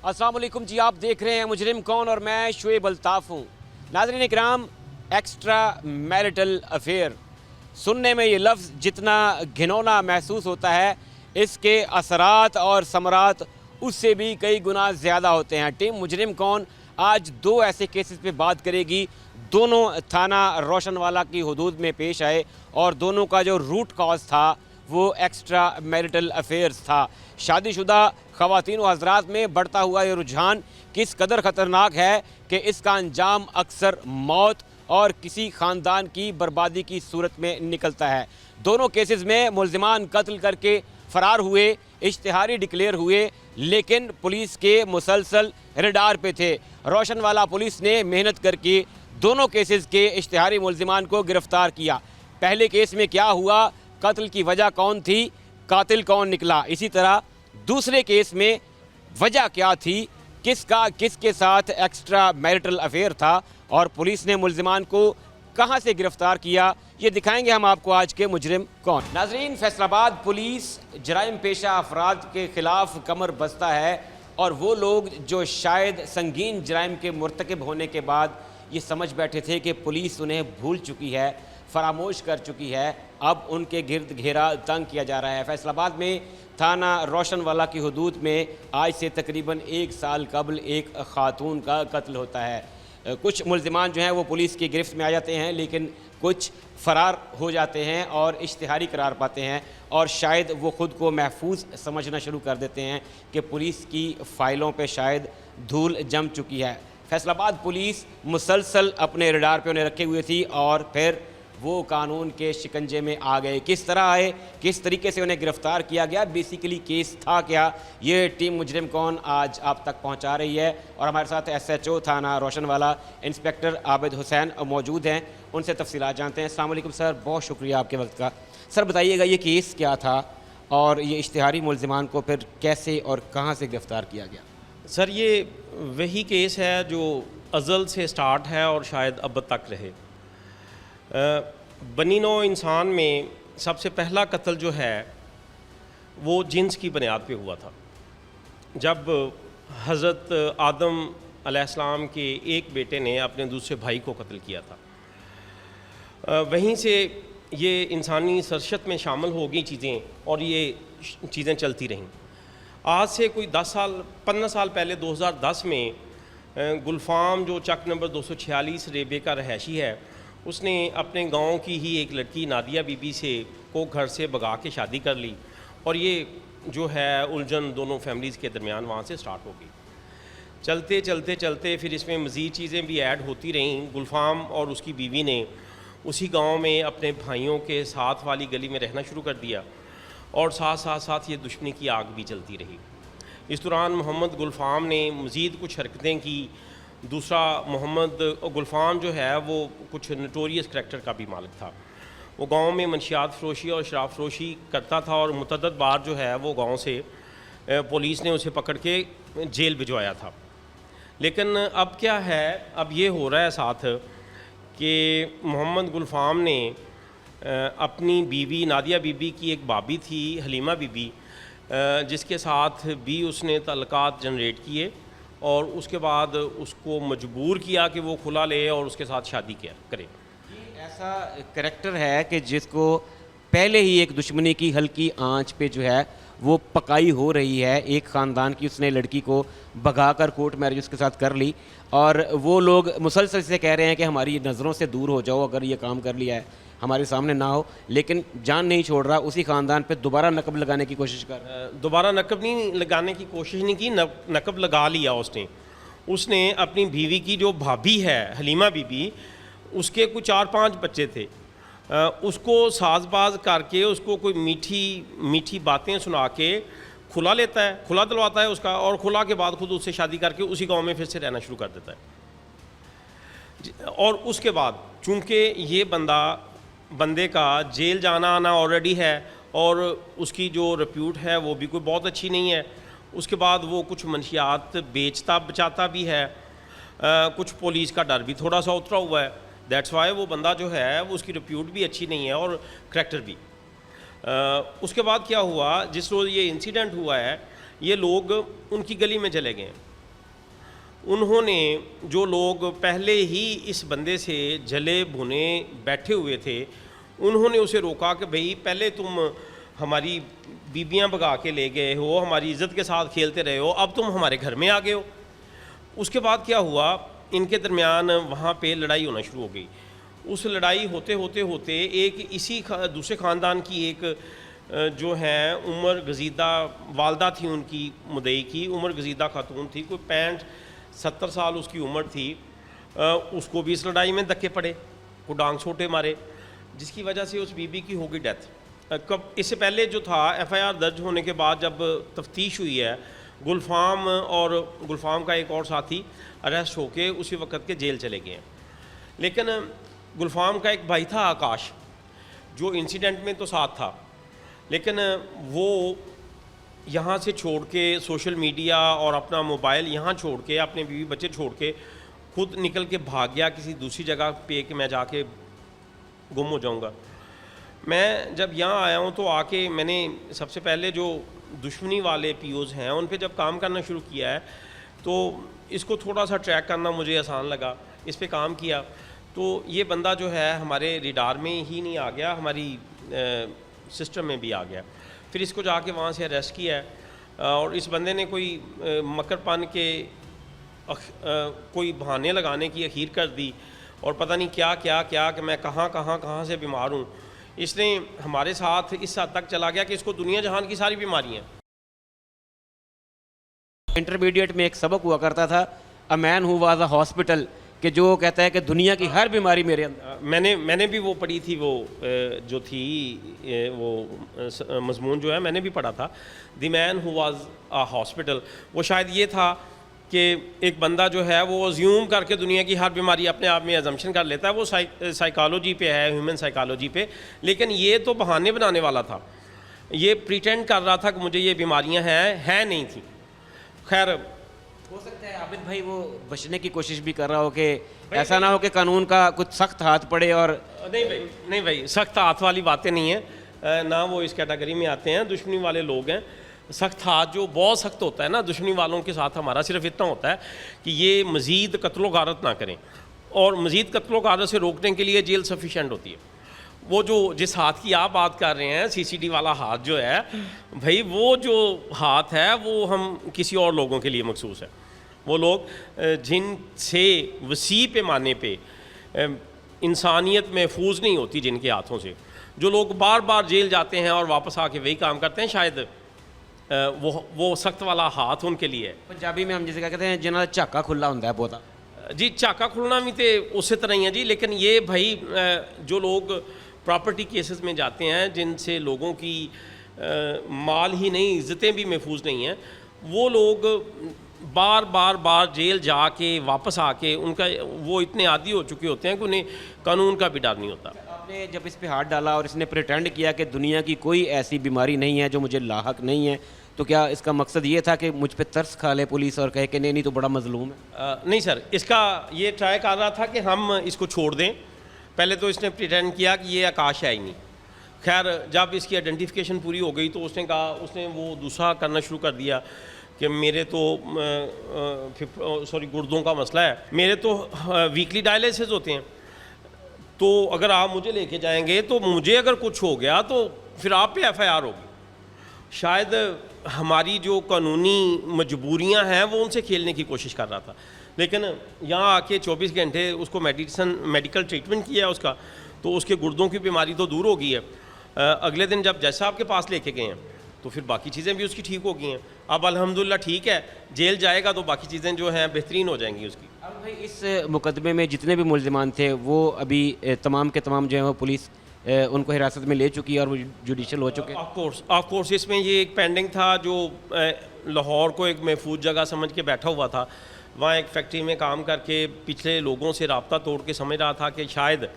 अस्सलाम वालेकुम जी, आप देख रहे हैं मुजरिम कौन और मैं शुएब अल्ताफ़ हूँ। नाज़रीन इकराम, एक्स्ट्रा मैरिटल अफेयर सुनने में ये लफ्ज़ जितना घिनौना महसूस होता है, इसके असरात और समरात उससे भी कई गुना ज़्यादा होते हैं। टीम मुजरिम कौन आज दो ऐसे केसेस पे बात करेगी, दोनों थाना रोशनवाला की हदूद में पेश आए और दोनों का जो रूट कॉज था वो एक्स्ट्रा मैरिटल अफेयर्स था। शादीशुदा ख़वातीन व हज़रात में बढ़ता हुआ ये रुझान किस कदर ख़तरनाक है कि इसका अंजाम अक्सर मौत और किसी ख़ानदान की बर्बादी की सूरत में निकलता है। दोनों केसेस में मुल्ज़िमान कत्ल करके फ़रार हुए, इश्तिहारी डिक्लेयर हुए, लेकिन पुलिस के मुसलसल रडार पे थे। रोशनवाला पुलिस ने मेहनत करके दोनों केसेस के इश्तिहारी मुल्ज़िमान को गिरफ़्तार किया। पहले केस में क्या हुआ, कत्ल की वजह कौन थी, कातिल कौन निकला, इसी तरह दूसरे केस में वजह क्या थी, किसके साथ एक्स्ट्रा मैरिटल अफेयर था और पुलिस ने मुल्ज़िमान को कहां से गिरफ्तार किया, ये दिखाएंगे हम आपको आज के मुजरिम कौन। नाज़रीन, फैसलाबाद पुलिस जराइम पेशा अफराद के ख़िलाफ़ कमर बस्ता है और वो लोग जो शायद संगीन जराइम के मुर्तकिब होने के बाद ये समझ बैठे थे कि पुलिस उन्हें भूल चुकी है, फरामोश कर चुकी है, अब उनके गिर्द घेरा तंग किया जा रहा है। फैसलाबाद में थाना रोशनवाला की हदूद में आज से तकरीबन 1 साल कबल एक खातून का कत्ल होता है। कुछ मुल्ज़िमान जो हैं वो पुलिस की गिरफ्त में आ जाते हैं, लेकिन कुछ फ़रार हो जाते हैं और इश्तिहारी करार पाते हैं और शायद वो ख़ुद को महफूज समझना शुरू कर देते हैं कि पुलिस की फ़ाइलों पे शायद धूल जम चुकी है। फैसलाबाद पुलिस मुसलसल अपने रडार पे उन्हें रखे हुए थी और फिर वो कानून के शिकंजे में आ गए। किस तरह आए, किस तरीके से उन्हें गिरफ़्तार किया गया, बेसिकली केस था क्या, ये टीम मुजरिम कौन आज आप तक पहुंचा रही है। और हमारे साथ SHO थाना रोशनवाला इंस्पेक्टर आबिद हुसैन मौजूद हैं, उनसे तफसीलात जानते हैं। अस्सलाम वालेकुम सर, बहुत शुक्रिया आपके वक्त का। सर बताइएगा ये केस क्या था और ये इश्तिहारी मुल्ज़िमान को फिर कैसे और कहाँ से गिरफ़्तार किया गया। सर ये वही केस है जो अज़ल से स्टार्ट है और शायद अब तक रहे। बनी नौ इंसान में सबसे पहला कत्ल जो है वो जिन्स की बुनियाद पे हुआ था, जब हज़रत आदम अलैहिस्सलाम के एक बेटे ने अपने दूसरे भाई को कत्ल किया था। वहीं से ये इंसानी सरशत में शामिल हो गई चीज़ें और ये चीज़ें चलती रहीं। आज से कोई 15 साल पहले 2010 में गुलफाम जो चक नंबर 246 रेबे का रहायशी है, उसने अपने गांव की ही एक लड़की नादिया बीबी से को घर से भगा के शादी कर ली और ये जो है उलझन दोनों फैमिलीज़ के दरमियान वहाँ से स्टार्ट हो गई। चलते चलते चलते फिर इसमें मज़ीद चीज़ें भी ऐड होती रहीं। गुलफाम और उसकी बीवी ने उसी गांव में अपने भाइयों के साथ वाली गली में रहना शुरू कर दिया और साथ ये दुश्मनी की आग भी चलती रही। इस दौरान मोहम्मद गुलफाम ने मज़ीद कुछ हरकतें की। दूसरा, मोहम्मद गुलफाम जो है वो कुछ नोटोरियस करैक्टर का भी मालिक था। वो गांव में मंशियात फ़रोशी और शराब फ़रोशी करता था और मुतअद्दिद बार जो है वो गांव से पुलिस ने उसे पकड़ के जेल भिजवाया था। लेकिन अब क्या है, अब ये हो रहा है साथ कि मोहम्मद गुलफाम ने अपनी बीवी नादिया बीबी की एक भाभी थी हलीमा बीबी, जिसके साथ भी उसने तल्लुकात जनरेट किए और उसके बाद उसको मजबूर किया कि वो खुला ले और उसके साथ शादी करे। ऐसा करैक्टर है कि जिसको पहले ही एक दुश्मनी की हल्की आंच पे जो है वो पकाई हो रही है। एक ख़ानदान की उसने लड़की को भगाकर कोर्ट मैरिज उसके साथ कर ली और वो लोग मुसलसल से कह रहे हैं कि हमारी नज़रों से दूर हो जाओ, अगर ये काम कर लिया है हमारे सामने ना हो, लेकिन जान नहीं छोड़ रहा। उसी ख़ानदान पे दोबारा नकब लगाने की कोशिश कर रहा है। दोबारा नकब नहीं लगाने की कोशिश नहीं की, नकब लगा लिया उसने अपनी बीवी की जो भाभी है हलीमा बीबी, उसके कुछ 4-5 बच्चे थे, उसको साजबाज करके उसको कोई मीठी बातें सुना के खुला लेता है, खुला दिलवाता है उसका, और खुला के बाद खुद उससे शादी करके उसी गांव में फिर से रहना शुरू कर देता है। और उसके बाद चूँकि ये बंदे का जेल जाना आना ऑलरेडी है और उसकी जो रिप्यूट है वो भी कोई बहुत अच्छी नहीं है, उसके बाद वो कुछ मंशियात बेचता बचाता भी है, कुछ पुलिस का डर भी थोड़ा सा उतरा हुआ है। दैट्स वाई वो बंदा जो है वो उसकी रिप्यूट भी अच्छी नहीं है और करैक्टर भी। उसके बाद क्या हुआ, जिस रोज़ ये इंसिडेंट हुआ है, ये लोग उनकी गली में चले गए उन्होंने, जो लोग पहले ही इस बंदे से जले भुने बैठे हुए थे, उन्होंने उसे रोका कि भाई पहले तुम हमारी बीबियां भगा के ले गए हो, हमारी इज़्ज़त के साथ खेलते रहे हो, अब तुम हमारे घर में आ गए हो। उसके बाद क्या हुआ, इनके दरमियान वहाँ पे लड़ाई होना शुरू हो गई। उस लड़ाई होते होते होते एक इसी दूसरे ख़ानदान की एक जो है उमर गजीदा वालदा थी उनकी, मुदई की उमर गजीदा खातून थी, कोई 65-70 साल उसकी उम्र थी। उसको भी इस लड़ाई में धक्के पड़े, को डांग छोटे मारे, जिसकी वजह से उस बीबी की हो गई डेथ। कब इससे पहले जो था एफआईआर दर्ज होने के बाद जब तफ्तीश हुई है, गुलफाम का एक और साथी अरेस्ट होके उसी वक्त के जेल चले गए हैं। लेकिन गुलफाम का एक भाई था आकाश, जो इंसिडेंट में तो साथ था, लेकिन वो यहाँ से छोड़ के सोशल मीडिया और अपना मोबाइल यहाँ छोड़ के, अपने बीवी बच्चे छोड़ के खुद निकल के भाग गया किसी दूसरी जगह पे कि मैं जाके गुम हो जाऊँगा। मैं जब यहाँ आया हूँ तो आके मैंने सबसे पहले जो दुश्मनी वाले पीओज़ हैं उन पे जब काम करना शुरू किया है, तो इसको थोड़ा सा ट्रैक करना मुझे आसान लगा, इस पे काम किया। तो ये बंदा जो है हमारे रिडार में ही नहीं आ गया, हमारी सिस्टम में भी आ गया। फिर इसको जाके वहाँ से अरेस्ट किया है और इस बंदे ने कोई मकरपन के कोई बहाने लगाने की अखीर कर दी और पता नहीं क्या क्या क्या कि मैं कहाँ से बीमार हूँ। इसने हमारे साथ इस हद तक चला गया कि इसको दुनिया जहान की सारी बीमारियाँ। इंटरमीडिएट में एक सबक हुआ करता था, a man who was a hospital, कि जो कहता है कि दुनिया की हर बीमारी मेरे अंदर। मैंने भी वो पढ़ी थी, वो जो थी वो मजमून जो है मैंने भी पढ़ा था, the man who was a hospital. वो शायद ये था कि एक बंदा जो है वो अज्यूम करके दुनिया की हर बीमारी अपने आप में अजम्पशन कर लेता है, वो साइकोलॉजी पे है, ह्यूमन साइकोलॉजी पे। लेकिन ये तो बहाने बनाने वाला था, ये प्रिटेंड कर रहा था कि मुझे ये बीमारियां हैं नहीं थी। खैर, हो सकता है आबिद भाई वो बचने की कोशिश भी कर रहा हो कि ऐसा ना हो कि कानून का कुछ सख्त हाथ पड़े। और नहीं भाई सख्त हाथ वाली बातें नहीं है ना, वो इस कैटेगरी में आते हैं, दुश्मनी वाले लोग हैं। सख्त हाथ जो बहुत सख्त होता है ना दुश्मनी वालों के साथ, हमारा सिर्फ इतना होता है कि ये मज़ीद कत्लो गारत ना करें, और मज़ीद कत्लो गारत से रोकने के लिए जेल सफिशेंट होती है। वो जो जिस हाथ की आप बात कर रहे हैं, सीसीडी वाला हाथ जो है भाई, वो जो हाथ है वो हम किसी और लोगों के लिए मखसूस है। वो लोग जिनसे वसी पैमाने पे इंसानियत महफूज नहीं होती जिनके हाथों से, जो लोग बार बार जेल जाते हैं और वापस आके वही काम करते हैं, शायद वो सख्त वाला हाथ उनके लिए है। पंजाबी में हम जिसे क्या कहते हैं, जिन्होंने झाका खुला होता है बहुता जी, झाका खुलना भी तो उसी तरह ही है जी। लेकिन ये भाई जो लोग प्रॉपर्टी केसेस में जाते हैं, जिनसे लोगों की माल ही नहीं इज़्ज़तें भी महफूज नहीं हैं, वो लोग बार जेल जाके वापस आके उनका वो इतने आदी हो चुके होते हैं कि उन्हें कानून का भी डर नहीं होता। आपने जब इस पे हाथ डाला और इसने प्रिटेंड किया कि दुनिया की कोई ऐसी बीमारी नहीं है जो मुझे लाहक नहीं है, तो क्या इसका मकसद ये था कि मुझ पे तरस खा ले पुलिस और कहे कि नहीं तो बड़ा मजलूम है? नहीं सर, इसका ये ट्राई कर रहा था कि हम इसको छोड़ दें। पहले तो इसने प्रिटेंड किया कि ये आकाश है ही नहीं। खैर, जब इसकी आइडेंटिफिकेशन पूरी हो गई तो उसने कहा, उसने वो दूसरा करना शुरू कर दिया कि मेरे तो गुर्दों का मसला है, मेरे तो वीकली डायलिसिस होते हैं, तो अगर आप मुझे लेके जाएंगे तो मुझे अगर कुछ हो गया तो फिर आप पे एफआईआर होगी। शायद हमारी जो कानूनी मजबूरियां हैं वो उनसे खेलने की कोशिश कर रहा था। लेकिन यहाँ आके 24 घंटे उसको मेडिकल ट्रीटमेंट किया उसका, तो उसके गुर्दों की बीमारी तो दूर हो गई है। अगले दिन जब जैसा आपके पास लेके गए हैं तो फिर बाकी चीज़ें भी उसकी ठीक हो गई हैं। अब अल्हम्दुलिल्लाह ठीक है, जेल जाएगा तो बाकी चीज़ें जो हैं बेहतरीन हो जाएंगी उसकी। अब भाई इस मुकदमे में जितने भी मुल्ज़िमान थे वो अभी तमाम के तमाम जो है वो पुलिस उनको हिरासत में ले चुकी है और वो जुडिशल हो चुके हैं। ऑफ कोर्स इसमें ये एक पेंडिंग था जो लाहौर को एक महफूज जगह समझ के बैठा हुआ था। वहाँ एक फैक्ट्री में काम करके पिछले लोगों से रब्ता तोड़ के समझ रहा था कि शायद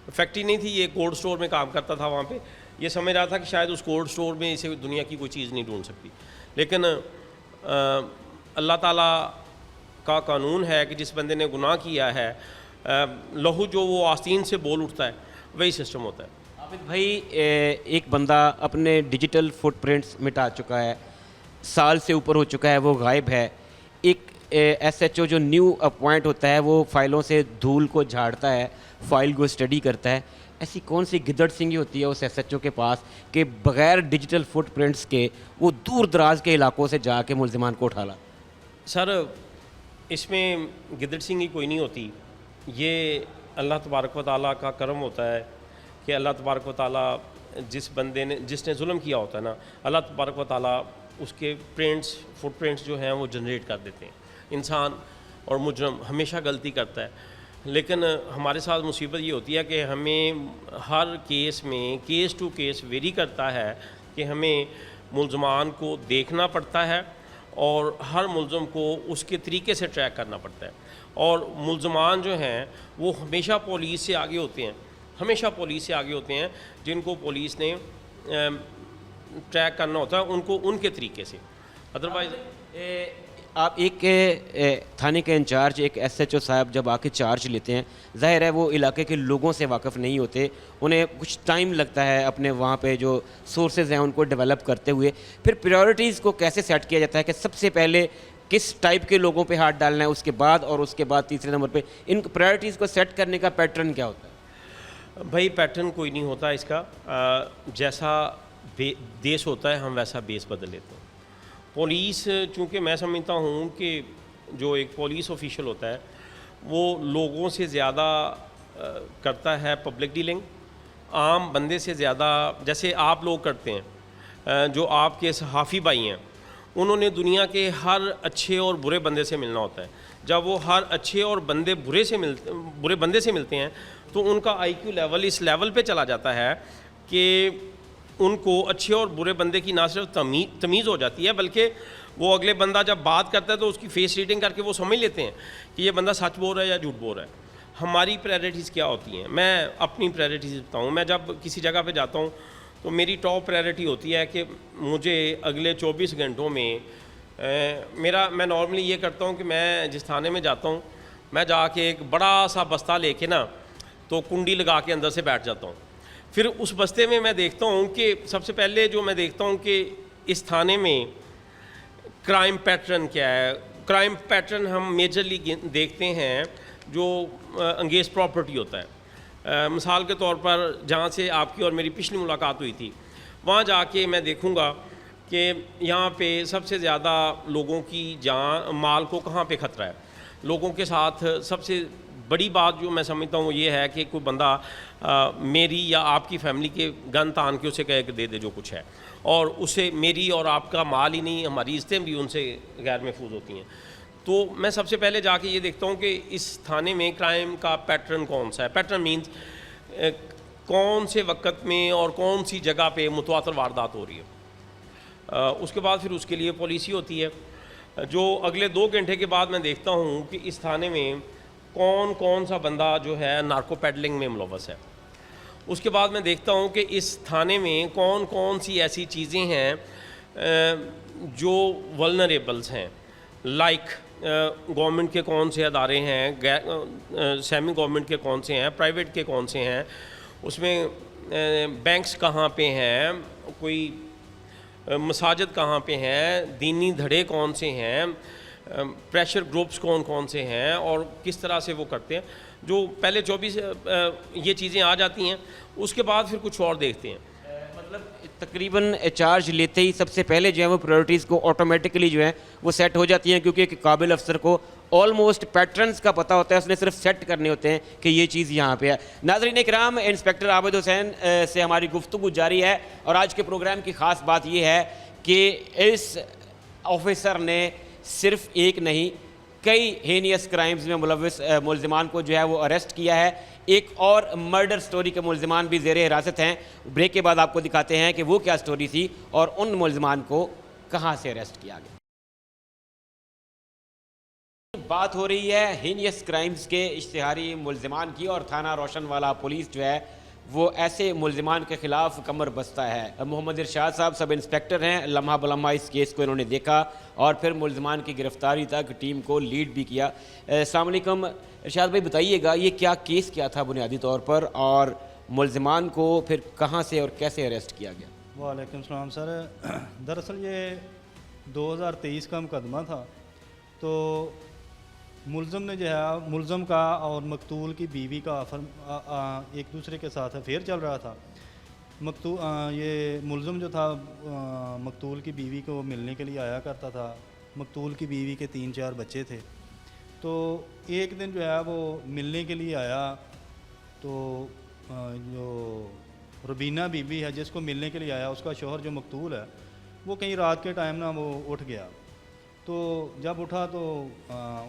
फैक्ट्री नहीं थी, ये कोल्ड स्टोर में काम करता था। वहाँ पे ये समझ रहा था कि शायद उस कोल्ड स्टोर में इसे दुनिया की कोई चीज़ नहीं ढूंढ सकती। लेकिन अल्लाह ताला का कानून है कि जिस बंदे ने गुनाह किया है, लहू जो वो आस्तीन से बोल उठता है वही सिस्टम होता है। आबिद भाई, एक बंदा अपने डिजिटल फुटप्रिंट्स मिटा चुका है, साल से ऊपर हो चुका है, वो गायब है। एक एसएचओ जो न्यू अपॉइंट होता है वो फाइलों से धूल को झाड़ता है, फाइल को स्टडी करता है, ऐसी कौन सी गिद्दड़ सिंगी होती है उस एसएचओ के पास कि बगैर डिजिटल फुटप्रिंट्स के वो दूर दराज के इलाकों से जाके मुलजिमान को उठा ला? सर इसमें गिदड़ सिंगी कोई नहीं होती, ये अल्लाह तबारक व तआला का करम होता है कि अल्लाह तबारक व तआला जिसने जुल्म किया होता है ना, अल्लाह तबारक व तआला उसके फुटप्रिंट्स जो हैं वो जनरेट कर देते हैं। इंसान और मुजरम हमेशा गलती करता है, लेकिन हमारे साथ मुसीबत ये होती है कि हमें हर केस में केस टू केस वेरी करता है कि हमें मुलजमान को देखना पड़ता है और हर मुलज़म को उसके तरीके से ट्रैक करना पड़ता है। और मुलजमान जो हैं वो हमेशा पुलिस से आगे होते हैं, हमेशा पुलिस से आगे होते हैं, जिनको पुलिस ने ट्रैक करना होता है उनको उनके तरीके से। अदरवाइज आप एक थाने के इंचार्ज, एक एसएचओ साहब जब आके चार्ज लेते हैं, ज़ाहिर है वो इलाके के लोगों से वाकिफ़ नहीं होते, उन्हें कुछ टाइम लगता है अपने वहाँ पे जो सोर्सेज हैं उनको डेवलप करते हुए। फिर प्रायोरिटीज़ को कैसे सेट किया जाता है कि सबसे पहले किस टाइप के लोगों पे हाथ डालना है, उसके बाद तीसरे नंबर पे इन प्रायोरिटीज़ को सेट करने का पैटर्न क्या होता है? भाई पैटर्न कोई नहीं होता इसका, जैसा देश होता है हम वैसा बेस बदल लेते हैं। पुलिस, चूँकि मैं समझता हूँ कि जो एक पुलिस ऑफिशियल होता है वो लोगों से ज़्यादा करता है पब्लिक डीलिंग, आम बंदे से ज़्यादा, जैसे आप लोग करते हैं। जो आपके सहाफ़ी भाई हैं उन्होंने दुनिया के हर अच्छे और बुरे बंदे से मिलना होता है। जब वो हर अच्छे और बुरे बंदे से मिलते हैं तो उनका आईक्यू लेवल इस लेवल पे चला जाता है कि उनको अच्छे और बुरे बंदे की ना सिर्फ तमीज़ हो जाती है, बल्कि वो अगले बंदा जब बात करता है तो उसकी फेस रीडिंग करके वो समझ लेते हैं कि ये बंदा सच बोल रहा है या झूठ बोल रहा है। हमारी प्रायोरिटीज़ क्या होती हैं, मैं अपनी प्रायोरिटीज़ बताऊँ। मैं जब किसी जगह पे जाता हूँ तो मेरी टॉप प्रायोरिटी होती है कि मुझे अगले 24 घंटों में मैं नॉर्मली ये करता हूँ कि मैं जिस थाने में जाता हूँ मैं जाके एक बड़ा सा बस्ता लेके ना तो कुंडी लगा के अंदर से बैठ जाता हूँ। फिर उस बस्ते में मैं देखता हूँ कि सबसे पहले जो मैं देखता हूँ कि इस थाने में क्राइम पैटर्न क्या है। क्राइम पैटर्न हम मेजरली देखते हैं जो अंगेज प्रॉपर्टी होता है। मिसाल के तौर पर जहाँ से आपकी और मेरी पिछली मुलाकात हुई थी वहाँ जाके मैं देखूँगा कि यहाँ पे सबसे ज़्यादा लोगों की माल को कहाँ पे ख़तरा है। लोगों के साथ सबसे बड़ी बात जो मैं समझता हूँ वो ये है कि कोई बंदा मेरी या आपकी फैमिली के गन तान के उसे कहे कि दे दे जो कुछ है, और उसे मेरी और आपका माल ही नहीं हमारी इज्जतें भी उनसे गैर महफूज होती हैं। तो मैं सबसे पहले जाके ये देखता हूँ कि इस थाने में क्राइम का पैटर्न कौन सा है। पैटर्न मीन्स कौन से वक्त में और कौन सी जगह पे मुतवातर वारदात हो रही है। उसके बाद फिर उसके लिए पॉलिसी होती है। जो अगले 2 घंटे के बाद मैं देखता हूँ कि इस थाने में कौन सा बंदा जो है नार्को पेडलिंग में मुलव्वस है। उसके बाद मैं देखता हूँ कि इस थाने में कौन सी ऐसी चीज़ें हैं जो वल्नरेबल्स हैं, लाइक गवर्नमेंट के कौन से अदारे हैं, सेमी गवर्नमेंट के कौन से हैं, प्राइवेट के कौन से हैं, उसमें बैंक्स कहाँ पे हैं, कोई मसाजिद कहाँ पे हैं, दीनी धड़े कौन से हैं, प्रेशर ग्रुप्स कौन से हैं और किस तरह से वो करते हैं। जो पहले 24 ये चीज़ें आ जाती हैं, उसके बाद फिर कुछ और देखते हैं। मतलब तकरीबन चार्ज लेते ही सबसे पहले जो है वो प्रायोरिटीज़ को ऑटोमेटिकली जो है वो सेट हो जाती हैं, क्योंकि एक काबिल अफसर को ऑलमोस्ट पैटर्न्स का पता होता है, उसने सिर्फ सेट करने होते हैं कि ये चीज़ यहाँ पे है। नाज़रीन इकराम, इंस्पेक्टर आबिद हुसैन से हमारी गुफ्तगू जारी है और आज के प्रोग्राम की ख़ास बात ये है कि इस ऑफिसर ने सिर्फ एक नहीं कई हेनियस क्राइम्स में मुलव्वस मुलजिमान को जो है वो अरेस्ट किया है। एक और मर्डर स्टोरी के मुलजिमान भी ज़ेर हिरासत हैं। ब्रेक के बाद आपको दिखाते हैं कि वो क्या स्टोरी थी और उन मुलजिमान को कहाँ से अरेस्ट किया गया। बात हो रही है हेनियस क्राइम्स के इश्तिहारी मुलजिमान की और थाना रोशनवाला पुलिस जो है वो ऐसे मुलजिमान के ख़िलाफ़ कमर बस्ता है। मोहम्मद इरशाद साहब सब इंस्पेक्टर हैं, लम्हा बलम्हा इस केस को इन्होंने देखा और फिर मुलजिमान की गिरफ़्तारी तक टीम को लीड भी किया। अस्सलाम वालेकुम इरशाद भाई, बताइएगा ये क्या केस क्या था बुनियादी तौर पर और मुलजिमान को फिर कहाँ से और कैसे अरेस्ट किया गया? वालेकुम सलाम सर। दरअसल ये 2023 का मुकदमा था तो मुलज़म ने जो है, मुलज़म का और मकतूल की बीवी का एक दूसरे के साथ अफेयर चल रहा था। ये मुलज़म जो था मकतूल की बीवी को मिलने के लिए आया करता था। मकतूल की बीवी के 3-4 बच्चे थे। तो एक दिन जो है वो मिलने के लिए आया, तो जो रुबीना बीबी है जिसको मिलने के लिए आया, उसका शौहर जो मकतूल है वो कहीं रात के टाइम ना वो उठ गया। तो जब उठा तो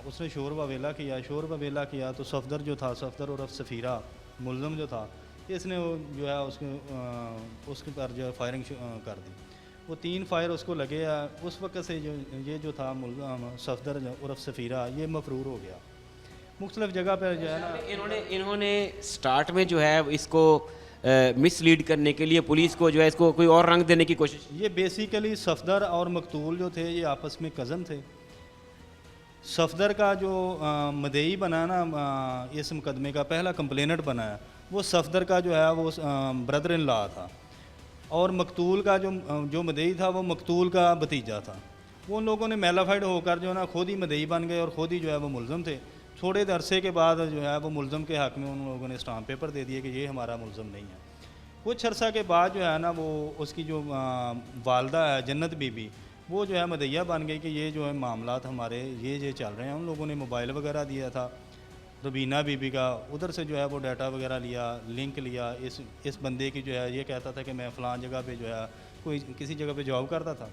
उसने शोर व वेला किया तो सफदर जो था, सफदर उर्फ सफ़ीरा मुलज़म जो था, इसने जो है उसके पर जो फायरिंग कर दी। वो 3 फायर उसको लगे। उस वक्त से जो था सफदर उर्फ सफ़ीरा ये मफरूर हो गया। मुख्तलिफ़ जगह पर जो है ना इन्होंने स्टार्ट में जो है इसको मिसलीड करने के लिए पुलिस को जो है इसको कोई और रंग देने की कोशिश। ये बेसिकली सफदर और मकतूल जो थे ये आपस में कज़न थे। सफदर का जो मदई बना ना इस मुकदमे का पहला कंप्लेनेंट बनाया, वो सफदर का जो है वो ब्रदर इन लॉ था, और मकतूल का जो मदई था वो मकतूल का भतीजा था। वो उन लोगों ने मेलाफाइड होकर जो है ना खुद ही मदई बन गए और ख़ुद ही जो है वो मुलज़म थे। थोड़े अरसे के बाद जो है वो मुलज़म के हक़ में उन लोगों ने स्टाम्प पेपर दे दिए कि ये हमारा मुलज़म नहीं है। कुछ अर्सा के बाद जो है ना वो उसकी जो वालदा है जन्नत बीबी, वो जो है मदैया बन गई कि ये जो है मामलात हमारे ये चल रहे हैं। उन लोगों ने मोबाइल वगैरह दिया था रुबीना बीबी का, उधर से जो है वो डाटा वगैरह लिया, लिंक लिया इस बंदे की, जो है ये कहता था कि मैं फ़लाँ जगह पे जो है कोई किसी जगह पे जॉब करता था।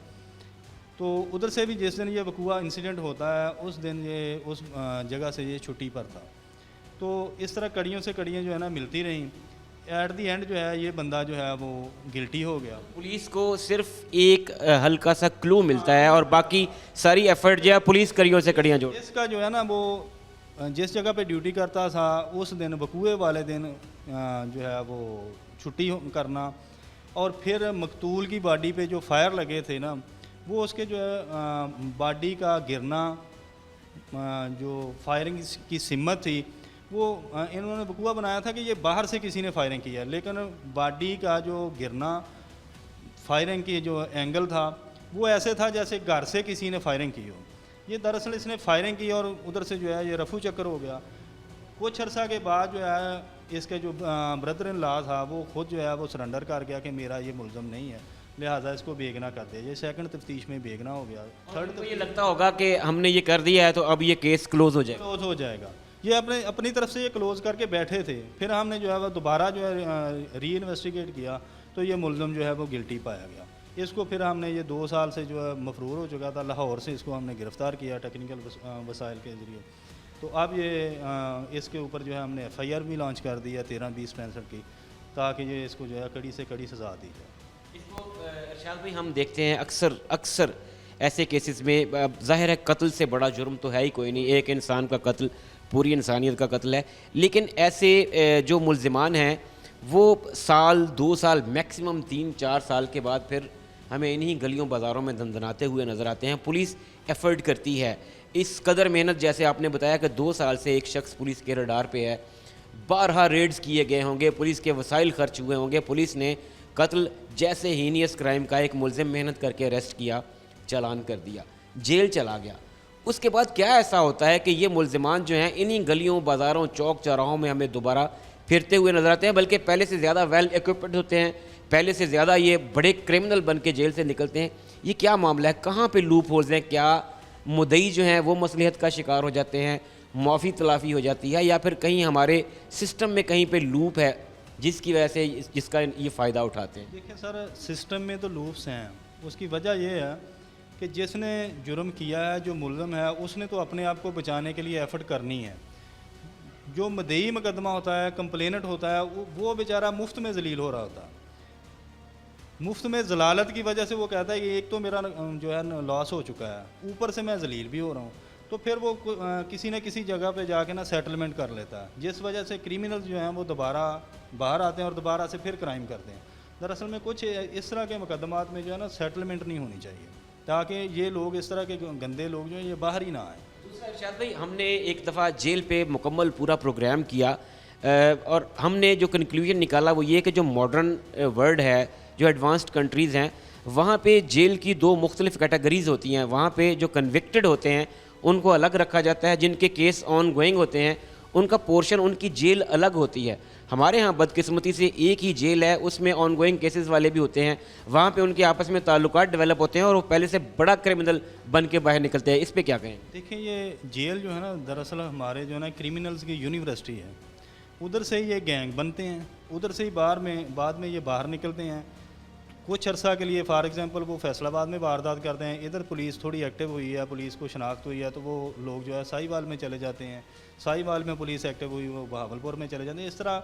तो उधर से भी जिस दिन ये वकूआ इंसिडेंट होता है उस दिन ये उस जगह से ये छुट्टी पर था। तो इस तरह कड़ियों से कड़ियाँ जो है ना मिलती रहीं। एट दी एंड जो है ये बंदा जो है वो गिल्टी हो गया। पुलिस को सिर्फ एक हल्का सा क्लू मिलता है और बाकी सारी एफर्ट जो है पुलिस कड़ियों से कड़ियाँ जोड़। इसका जो है ना वो जिस जगह पे ड्यूटी करता था उस दिन वकूए वाले दिन जो है वो छुट्टी करना, और फिर मकतूल की बॉडी पे जो फायर लगे थे ना वो उसके जो है बॉडी का गिरना, जो फायरिंग की सिमत थी वो इन्होंने वकूआ बनाया था कि ये बाहर से किसी ने फायरिंग की है, लेकिन बॉडी का जो गिरना फायरिंग की जो एंगल था वो ऐसे था जैसे घर से किसी ने फायरिंग की हो। ये दरअसल इसने फायरिंग की और उधर से जो है ये रफू चक्कर हो गया। कुछ अर्सा के बाद जो है इसके जो ब्रदर इन लॉ था वो खुद जो है वो सरेंडर कर गया कि मेरा ये मुलज़म नहीं है, लिहाजा इसको बेगना कर दे। ये सेकंड तफ्तीश में बेगना हो गया। थर्ड तो ये लगता होगा कि हमने ये कर दिया है तो अब ये केस क्लोज हो जाएगा। ये अपनी तरफ से ये क्लोज़ करके बैठे थे। फिर हमने जो है वो दोबारा जो है री इन्वेस्टिगेट किया तो ये मुलज़म जो है वो गिल्टी पाया गया। इसको फिर हमने ये 2 साल से जो है मफरूर हो चुका था, लाहौर से इसको हमने गिरफ़्तार किया टेक्निकल वसाइल के ज़रिए। तो अब ये इसके ऊपर जो है हमने FIR भी लॉन्च कर दी है 13-20-65 की, ताकि ये इसको जो है कड़ी से कड़ी सज़ा दी जाए। इसको इरशाद भाई हम देखते हैं अक्सर ऐसे केसेस में, ज़ाहिर है कत्ल से बड़ा जुर्म तो है ही कोई नहीं, एक इंसान का कत्ल पूरी इंसानियत का कत्ल है, लेकिन ऐसे जो मुल्ज़िमान हैं वो साल 2 साल मैक्सिमम 3-4 साल के बाद फिर हमें इन्हीं गलियों बाज़ारों में दंदनाते हुए नज़र आते हैं। पुलिस एफ़र्ट करती है इस कदर मेहनत, जैसे आपने बताया कि 2 साल से एक शख्स पुलिस के रडार पे है, 12 रेड्स किए गए होंगे, पुलिस के वसाइल खर्च हुए होंगे, पुलिस ने कत्ल जैसे हीनियस क्राइम का एक मुलज़िम मेहनत करके अरेस्ट किया, चालान कर दिया, जेल चला गया। उसके बाद क्या ऐसा होता है कि ये मुल्ज़िमान जो हैं इन्हीं गलियों बाज़ारों चौक चौराहों में हमें दोबारा फिरते हुए नज़र आते हैं, बल्कि पहले से ज़्यादा वेल इक्विप्ड होते हैं, पहले से ज़्यादा ये बड़े क्रिमिनल बन के जेल से निकलते हैं। ये क्या मामला है, कहाँ पे लूप होल्स हैं? क्या मुद्दई जो हैं वो मसलिहत का शिकार हो जाते हैं, माफ़ी तलाफ़ी हो जाती है, या फिर कहीं हमारे सिस्टम में कहीं पे लूप है जिसकी वजह से जिसका ये फ़ायदा उठाते हैं? देखिए सर, सिस्टम में तो लूप्स हैं। उसकी वजह यह है कि जिसने जुर्म किया है, जो मुल्ज़म है, उसने तो अपने आप को बचाने के लिए एफ़र्ट करनी है। जो मदई मुकदमा होता है, कंप्लेनेंट होता है, वो बेचारा मुफ्त में जलील हो रहा होता है। मुफ्त में जलालत की वजह से वो कहता है कि एक तो मेरा जो है लॉस हो चुका है, ऊपर से मैं जलील भी हो रहा हूँ। तो फिर वो किसी न किसी जगह पे जाके ना सेटलमेंट कर लेता है, जिस वजह से क्रिमिनल जो हैं वो दोबारा बाहर आते हैं और दोबारा से फिर क्राइम करते हैं। दरअसल में कुछ इस तरह के मुकदमात में जो है ना सेटलमेंट नहीं होनी चाहिए, ताकि ये लोग, इस तरह के गंदे लोग जो हैं, ये बाहर ही ना आए। दूसरा इरशाद भाई, हमने एक दफ़ा जेल पे मुकम्मल पूरा प्रोग्राम किया और हमने जो कंक्लूजन निकाला वो ये कि जो मॉडर्न वर्ल्ड है, जो एडवांस्ड कंट्रीज़ हैं, वहाँ पे जेल की 2 मुख्तलिफ़ कैटेगरीज़ होती हैं। वहाँ पे जो कन्विक्टेड होते हैं उनको अलग रखा जाता है, जिनके केस ऑन गोइंग होते हैं उनका पोर्शन, उनकी जेल अलग होती है। हमारे यहाँ बदकिस्मती से एक ही जेल है, उसमें ऑन गोइंग केसेस वाले भी होते हैं, वहाँ पे उनके आपस में ताल्लुकात डेवलप होते हैं और वो पहले से बड़ा क्रिमिनल बन के बाहर निकलते हैं। इस पे क्या कहें? देखिए ये जेल जो है ना, दरअसल हमारे जो है ना क्रिमिनल्स की यूनिवर्सिटी है, उधर से ही ये गैंग बनते हैं, उधर से ही बाद में ये बाहर निकलते हैं। कुछ अर्सा के लिए फॉर एग्जांपल वो फैसलाबाद में वारदात करते हैं, इधर पुलिस थोड़ी एक्टिव हुई है, पुलिस को शनाख्त हुई है, तो वो लोग जो है साहिवाल में चले जाते हैं, साहिवाल में पुलिस एक्टिव हुई, वो बहावलपुर में चले जाते हैं। इस तरह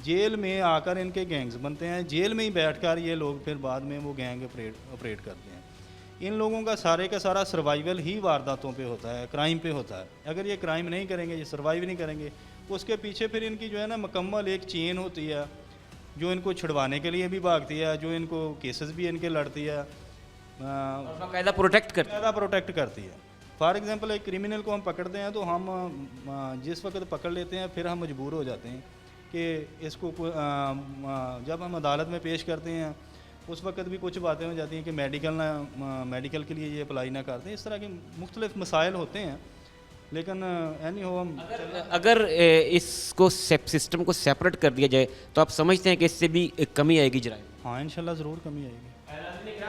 जेल में आकर इनके गैंग्स बनते हैं, जेल में ही बैठकर ये लोग फिर बाद में वो गैंग ऑपरेट करते हैं। इन लोगों का सारा सर्वाइवल ही वारदातों पे होता है, क्राइम पे होता है। अगर ये क्राइम नहीं करेंगे, ये सर्वाइव नहीं करेंगे, उसके पीछे फिर इनकी जो है ना मुकम्मल एक चेन होती है जो इनको छुड़वाने के लिए भी भागती है, जो इनको केसेस भी इनके लड़ती है, बाकायदा प्रोटेक्ट करती है। फॉर एग्जांपल एक क्रिमिनल को हम पकड़ते हैं तो हम जिस वक्त पकड़ लेते हैं फिर हम मजबूर हो जाते हैं कि इसको जब हम अदालत में पेश करते हैं उस वक्त भी कुछ बातें हो जाती हैं कि मेडिकल के लिए ये अप्लाई ना करते हैं। इस तरह के मुख्तलिफ मसाइल होते हैं, लेकिन एनी हो हम अगर इसको सिस्टम को सेपरेट कर दिया जाए तो आप समझते हैं कि इससे भी कमी आएगी जराइम? हाँ, इंशाल्लाह ज़रूर कमी आएगी।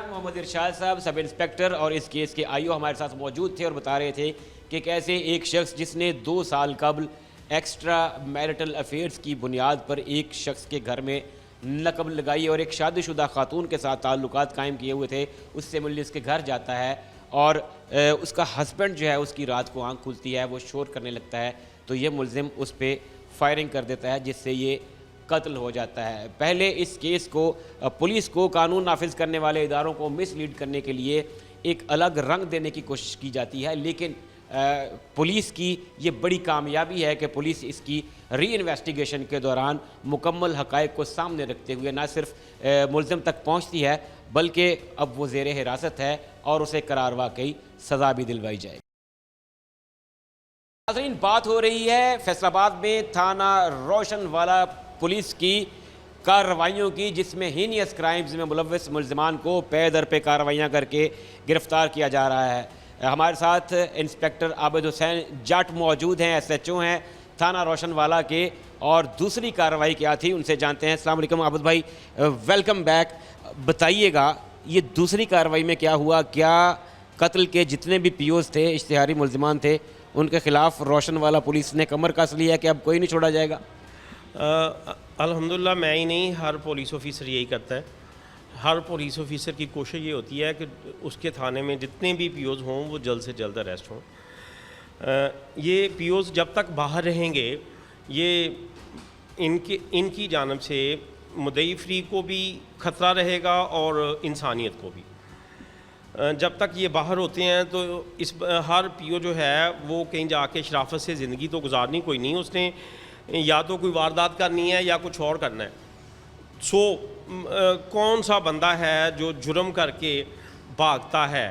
मोहम्मद इरशाद साहब सब इंस्पेक्टर और इस केस के आईओ हमारे साथ मौजूद थे और बता रहे थे कि कैसे एक शख्स जिसने 2 साल कबल एक्स्ट्रा मैरिटल अफेयर्स की बुनियाद पर एक शख्स के घर में नकब लगाई और एक शादीशुदा खातून के साथ ताल्लुकात कायम किए हुए थे, उससे मिलने उसके घर जाता है और उसका हस्बैंड जो है उसकी रात को आंख खुलती है, वो शोर करने लगता है, तो ये मुल्ज़िम उस पर फायरिंग कर देता है जिससे ये कत्ल हो जाता है। पहले इस केस को पुलिस को, कानून नाफिज करने वाले इदारों को मिसलीड करने के लिए एक अलग रंग देने की कोशिश की जाती है, लेकिन पुलिस की ये बड़ी कामयाबी है कि पुलिस इसकी री इन्वेस्टिगेशन के दौरान मुकम्मल हक़ाइक़ को सामने रखते हुए न सिर्फ मुल्ज़िम तक पहुँचती है बल्कि अब वो ज़ेरे हिरासत है और उसे करार वाकई सज़ा भी दिलवाई जाएगी। नाज़रीन, बात हो रही है फैसलाबाद में थाना रोशनवाला पुलिस की कार्रवाइयों की, जिसमें हीनियस क्राइम्स में मुलव्वस मुल्ज़िमान को पे दर पे कार्रवाइयाँ करके गिरफ़्तार किया जा रहा है। हमारे साथ इंस्पेक्टर आबिद हुसैन जाट मौजूद हैं, SHO हैं थाना रोशनवाला के, और दूसरी कार्रवाई क्या थी उनसे जानते हैं। अस्सलाम वालेकुम आबिद भाई, वेलकम बैक। बताइएगा ये दूसरी कार्रवाई में क्या हुआ? क्या कत्ल के जितने भी POs थे, इश्तिहारी मुल्ज़िमान थे, उनके ख़िलाफ़ रोशनवाला पुलिस ने कमर कस ली है कि अब कोई नहीं छोड़ा जाएगा? अल्हम्दुलिल्लाह मैं ही नहीं, हर पुलिस ऑफिसर यही करता है। हर पुलिस ऑफिसर की कोशिश ये होती है कि उसके थाने में जितने भी POs हों वो जल्द से जल्द अरेस्ट हों। ये POs जब तक बाहर रहेंगे, ये इनकी जानब से मुद्दई फ्री को भी ख़तरा रहेगा और इंसानियत को भी। जब तक ये बाहर होते हैं तो इस हर PO जो है वो कहीं जाके शराफत से ज़िंदगी तो गुजारनी कोई नहीं, उसने या तो कोई वारदात करनी है या कुछ और करना है। कौन सा बंदा है जो जुर्म करके भागता है?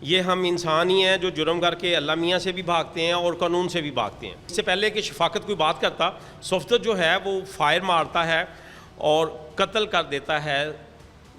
ये हम इंसान ही हैं जो जुर्म करके अल्लाह मियाँ से भी भागते हैं और कानून से भी भागते हैं। इससे पहले कि शफाकत कोई बात करता, सफ्दर जो है वो फायर मारता है और कत्ल कर देता है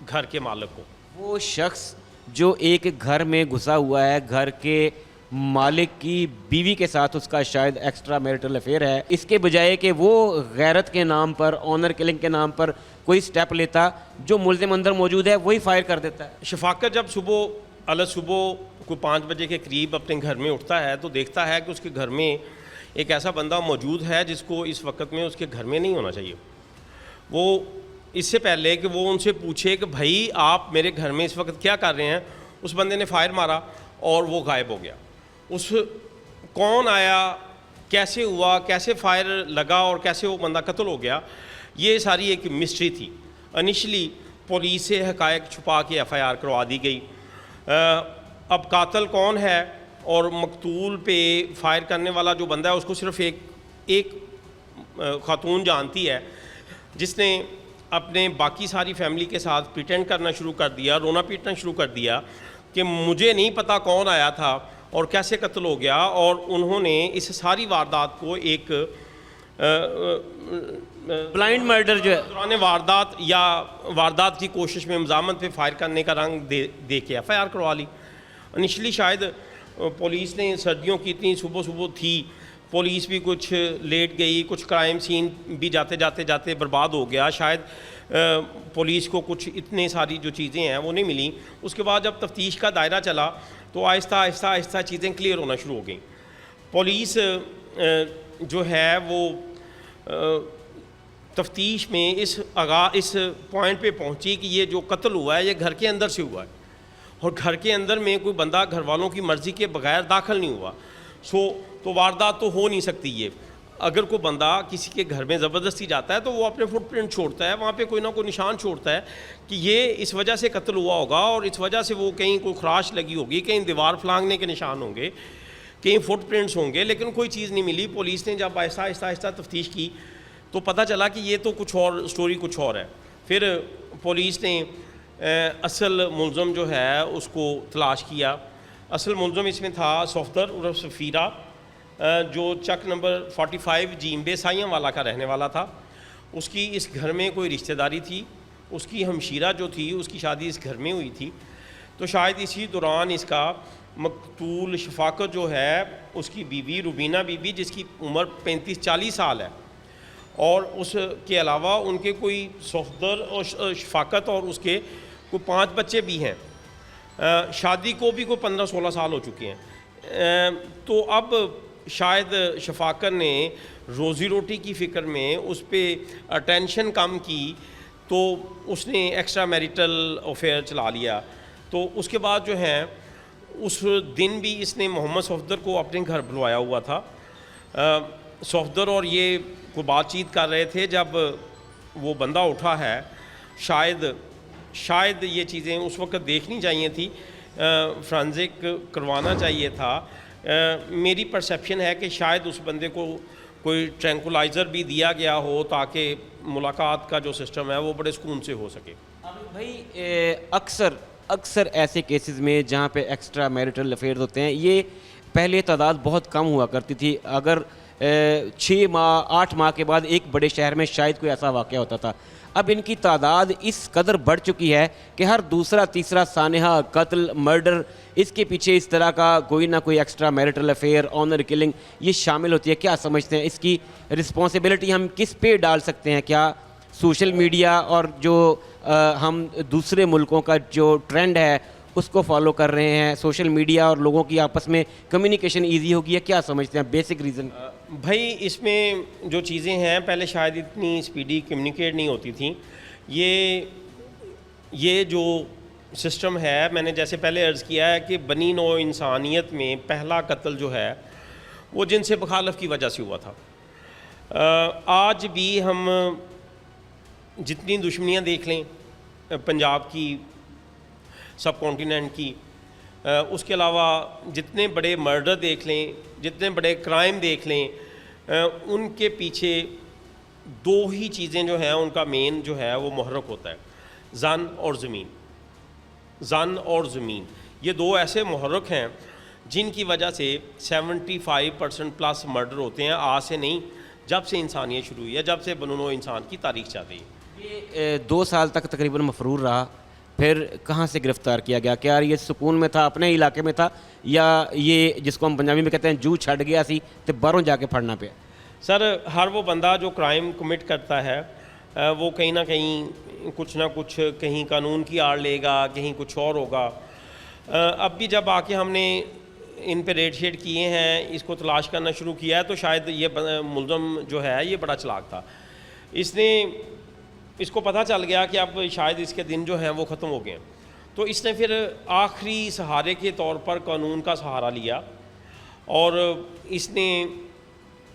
घर के मालिक को। वो शख्स जो एक घर में घुसा हुआ है, घर के मालिक की बीवी के साथ उसका शायद एक्स्ट्रा मैरिटल अफेयर है, इसके बजाय कि वो गैरत के नाम पर, ऑनर किलिंग के नाम पर कोई स्टेप लेता, जो मुल्ज़िम अंदर मौजूद है वही फायर कर देता है। शफाकत जब सुबह को 5 बजे के करीब अपने घर में उठता है तो देखता है कि उसके घर में एक ऐसा बंदा मौजूद है जिसको इस वक्त में उसके घर में नहीं होना चाहिए। वो इससे पहले कि वो उनसे पूछे कि भाई आप मेरे घर में इस वक्त क्या कर रहे हैं, उस बंदे ने फायर मारा और वो गायब हो गया। उस कौन आया, कैसे हुआ, कैसे फायर लगा और कैसे वो बंदा कत्ल हो गया, ये सारी एक मिस्ट्री थी। इनिशली पुलिस से हक़ाइक़ छुपा के FIR करवा दी गई। अब कातिल कौन है और मकतूल पे फायर करने वाला जो बंदा है उसको सिर्फ एक खातून जानती है, जिसने अपने बाकी सारी फैमिली के साथ प्रिटेंड करना शुरू कर दिया, रोना पीटना शुरू कर दिया कि मुझे नहीं पता कौन आया था और कैसे कत्ल हो गया। और उन्होंने इस सारी वारदात को एक ब्लाइंड मर्डर जो है दौरान वारदात या वारदात की कोशिश में मज़ामत पे फायर करने का रंग दे के FIR करवा ली। इनिशली शायद पुलिस ने सर्दियों की इतनी सुबह सुबह थी, पुलिस भी कुछ लेट गई, कुछ क्राइम सीन भी जाते जाते जाते बर्बाद हो गया, शायद पुलिस को कुछ इतने सारी जो चीज़ें हैं वो नहीं मिली। उसके बाद जब तफ्तीश का दायरा चला तो आहिस्ता आहिस्ता आहिस्ता चीज़ें क्लियर होना शुरू हो गई। पुलिस जो है वो तफ्तीश में इस पॉइंट पे पहुंची कि ये जो कत्ल हुआ है ये घर के अंदर से हुआ है, और घर के अंदर में कोई बंदा घर वालों की मर्ज़ी के बगैर दाखिल नहीं हुआ। तो वारदात तो हो नहीं सकती ये। अगर कोई बंदा किसी के घर में ज़बरदस्ती जाता है तो वो अपने फुटप्रिंट छोड़ता है, वहाँ पे कोई ना कोई निशान छोड़ता है कि ये इस वजह से कत्ल हुआ होगा, और इस वजह से वो कहीं कोई खराश लगी होगी, कहीं दीवार फलांगने के निशान होंगे, कहीं फुटप्रिंट्स होंगे, लेकिन कोई चीज़ नहीं मिली। पुलिस ने जब आहिस्ता आहिस्ता आहिस्ता तफ्तीश की तो पता चला कि ये तो कुछ और स्टोरी कुछ और है। फिर पुलिस ने असल मुलज़म जो है उसको तलाश किया। असल मुलज़म इसमें था सफदर उर्फ सफ़ीरा, जो चक नंबर 45 जीम्बे साइयां वाला का रहने वाला था। उसकी इस घर में कोई रिश्तेदारी थी, उसकी हमशीरा जो थी उसकी शादी इस घर में हुई थी। तो शायद इसी दौरान इसका मकतूल शफाकत जो है उसकी बीवी रुबीना बीबी, जिसकी उम्र 35-40 साल है, और उसके अलावा उनके कोई सफदर और शफाकत और उसके कोई 5 बच्चे भी हैं। शादी को भी कोई 15-16 साल हो चुके हैं। तो अब शायद शफाकत ने रोज़ी रोटी की फ़िक्र में उस पर अटेंशन कम की, तो उसने एक्स्ट्रा मैरिटल अफेयर चला लिया। तो उसके बाद जो है उस दिन भी इसने मोहम्मद सफदर को अपने घर बुलवाया हुआ था। सफदर और ये कोई बातचीत कर रहे थे, जब वो बंदा उठा है, शायद ये चीज़ें उस वक्त देखनी चाहिए थी, फ्रांजिक करवाना चाहिए था। मेरी परसेप्शन है कि शायद उस बंदे को कोई ट्रैंकुलाइज़र भी दिया गया हो ताकि मुलाकात का जो सिस्टम है वो बड़े सुकून से हो सके। भाई अक्सर ऐसे केसेस में जहाँ पे एक्स्ट्रा मैरिटल अफेयर्स होते हैं, ये पहले तादाद बहुत कम हुआ करती थी। अगर 6 माह 8 माह के बाद एक बड़े शहर में शायद कोई ऐसा वाक़या होता था। अब इनकी तादाद इस कदर बढ़ चुकी है कि हर दूसरा तीसरा सानेहा, कत्ल, मर्डर, इसके पीछे इस तरह का कोई ना कोई extra marital affair, honour killing ये शामिल होती है। क्या समझते हैं इसकी रिस्पॉन्सिबिलिटी हम किस पे डाल सकते हैं? क्या सोशल मीडिया और जो हम दूसरे मुल्कों का जो ट्रेंड है उसको फॉलो कर रहे हैं, सोशल मीडिया और लोगों की आपस में कम्युनिकेशन ईजी होगी है? क्या समझते हैं बेसिक रीज़न? भाई इसमें जो चीज़ें हैं पहले शायद इतनी स्पीडी कम्युनिकेट नहीं होती थी। ये जो सिस्टम है, मैंने जैसे पहले अर्ज़ किया है कि बनी नौ इंसानियत में पहला कत्ल जो है वो जिनसे बखालफ की वजह से हुआ था। आज भी हम जितनी दुश्मनियाँ देख लें पंजाब की, सब कॉन्टिनेंट की, उसके अलावा जितने बड़े मर्डर देख लें, जितने बड़े क्राइम देख लें, उनके पीछे 2 ही चीज़ें जो हैं उनका मेन जो है वो मुहर्रक होता है, ज़न और ज़मीन। ज़न और ज़मीन ये 2 ऐसे मुहर्रक हैं जिनकी वजह से 75% प्लस मर्डर होते हैं। आज से नहीं, जब से इंसानियत शुरू हुई है, जब से बनूनो इंसान की तारीख चल रही है। ये 2 साल तक तकरीबन मफरूर रहा, फिर कहाँ से गिरफ़्तार किया गया? क्या ये सुकून में था, अपने इलाके में था, या ये जिसको हम पंजाबी में कहते हैं जू छड़ गया सी तो बाहरों जाके फड़ना पे? सर, हर वो बंदा जो क्राइम कमिट करता है वो कहीं ना कहीं कुछ ना कुछ, कहीं कानून की आड़ लेगा, कहीं कुछ और होगा। अब भी जब आके हमने इन पे रेड शेड किए हैं, इसको तलाश करना शुरू किया है, तो शायद ये मुलज़म जो है ये बड़ा चालाक था। इसको पता चल गया कि अब शायद इसके दिन जो हैं वो ख़त्म हो गए हैं, तो इसने फिर आखिरी सहारे के तौर पर कानून का सहारा लिया और इसने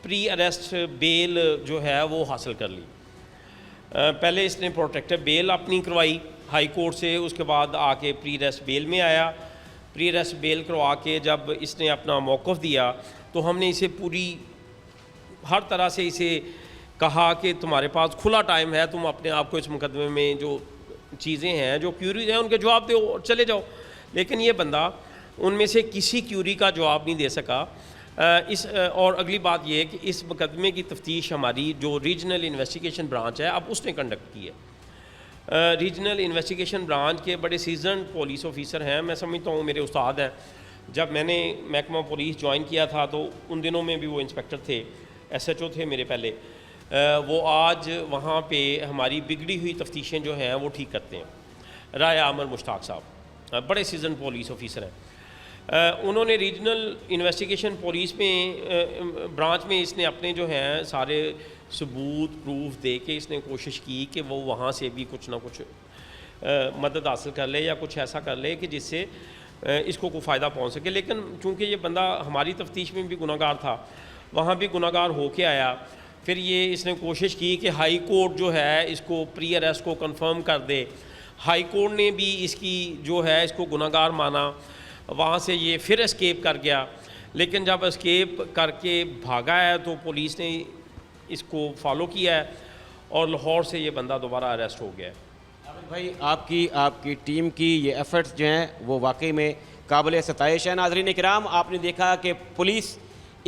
प्री अरेस्ट बेल जो है वो हासिल कर ली। पहले इसने प्रोटेक्टिव बेल अपनी करवाई हाई कोर्ट से, उसके बाद आके प्री अरेस्ट बेल में आया। प्री अरेस्ट बेल करवा के जब इसने अपना मौक़िफ़ दिया तो हमने इसे पूरी हर तरह से इसे कहा कि तुम्हारे पास खुला टाइम है, तुम अपने आप को इस मुकदमे में जो चीज़ें हैं, जो क्यूरीज हैं, उनके जवाब दो और चले जाओ। लेकिन ये बंदा उनमें से किसी क्यूरी का जवाब नहीं दे सका। और अगली बात यह है कि इस मुकदमे की तफ्तीश हमारी जो रीजनल इन्वेस्टिगेशन ब्रांच है अब उसने कंडक्ट की है। रीजनल इन्वेस्टिगेशन ब्रांच के बड़े सीजन पुलिस ऑफिसर हैं, मैं समझता हूँ मेरे उस्ताद हैं, जब मैंने महकमा पुलिस ज्वाइन किया था तो उन दिनों में भी वो इंस्पेक्टर थे, एसएचओ थे मेरे पहले। वो आज वहाँ पे हमारी बिगड़ी हुई तफ्तीशें जो हैं वो ठीक करते हैं। राया अमर मुश्ताक साहब बड़े सीजन पुलिस ऑफिसर हैं। उन्होंने रीजनल इन्वेस्टिगेशन पुलिस में ब्रांच में इसने अपने जो हैं सारे सबूत प्रूफ दे के इसने कोशिश की कि वो वहाँ से भी कुछ ना कुछ मदद हासिल कर ले या कुछ ऐसा कर ले कि जिससे इसको कोई फ़ायदा पहुँच सके। लेकिन चूँकि ये बंदा हमारी तफ्तीश में भी गुनाहगार था, वहाँ भी गुनाहगार होके आया, फिर ये इसने कोशिश की कि हाई कोर्ट जो है इसको प्री अरेस्ट को कंफर्म कर दे। हाई कोर्ट ने भी इसकी जो है इसको गुनाहगार माना, वहाँ से ये फिर एस्केप कर गया। लेकिन जब एस्केप करके भागा है तो पुलिस ने इसको फॉलो किया है और लाहौर से ये बंदा दोबारा अरेस्ट हो गया है। भाई आपकी टीम की ये एफर्ट्स जो हैं वो वाकई में काबिल सताइश है। नाज़रीन किराम, आपने देखा कि पुलिस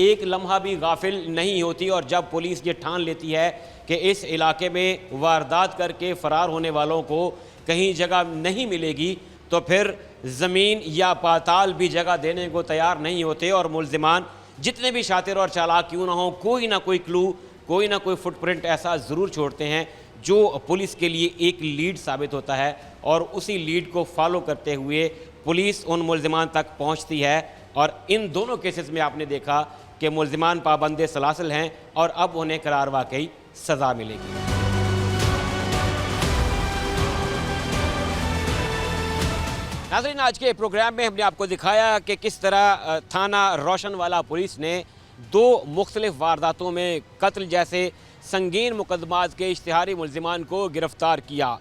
एक लम्हा भी गाफिल नहीं होती और जब पुलिस ये ठान लेती है कि इस इलाके में वारदात करके फ़रार होने वालों को कहीं जगह नहीं मिलेगी तो फिर ज़मीन या पाताल भी जगह देने को तैयार नहीं होते और मुल्ज़िमान जितने भी शातिर और चालाक क्यों ना हो, कोई ना कोई क्लू, कोई ना कोई फुटप्रिंट ऐसा ज़रूर छोड़ते हैं जो पुलिस के लिए एक लीड साबित होता है और उसी लीड को फॉलो करते हुए पुलिस उन मुल्ज़िमान तक पहुंचती है। और इन दोनों केसेस में आपने देखा कि मुल्ज़िमान पाबंदे सलासिल हैं और अब उन्हें करार वाकई सज़ा मिलेगी। नाज़रीन, आज के प्रोग्राम में हमने आपको दिखाया कि किस तरह थाना रोशनवाला पुलिस ने 2 मुख्तलिफ वारदातों में कत्ल जैसे संगीन मुकदमात के इश्तिहारी मुल्ज़िमान को गिरफ़्तार किया।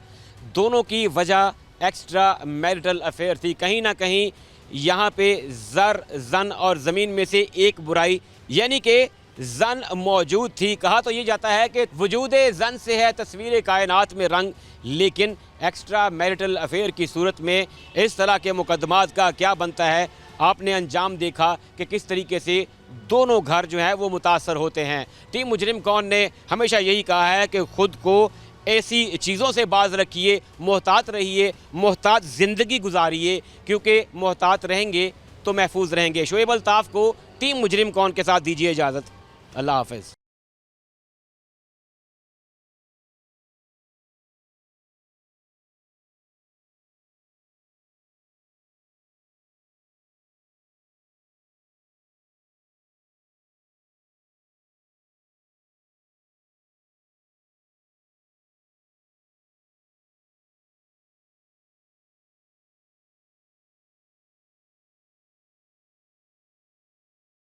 दोनों की वजह एक्स्ट्रा मैरिटल अफेयर थी। कहीं ना कहीं यहाँ पे ज़र, जन और ज़मीन में से एक बुराई यानी कि जन मौजूद थी। कहा तो ये जाता है कि वजूद जन से है तस्वीर कायनात में रंग, लेकिन एक्स्ट्रा मैरिटल अफेयर की सूरत में इस तरह के मुकदमात का क्या बनता है। आपने अंजाम देखा कि किस तरीके से दोनों घर जो है वो मुतासर होते हैं। टीम मुजरिम कौन ने हमेशा यही कहा है कि ख़ुद को ऐसी चीज़ों से बाज रखिए, मोहतात रहिए, मोहतात ज़िंदगी गुजारिए, क्योंकि मोहतात रहेंगे तो महफूज रहेंगे। शोएब अल्ताफ़ को टीम मुजरिम कौन के साथ दीजिए इजाज़त। अल्लाह हाफ़िज़।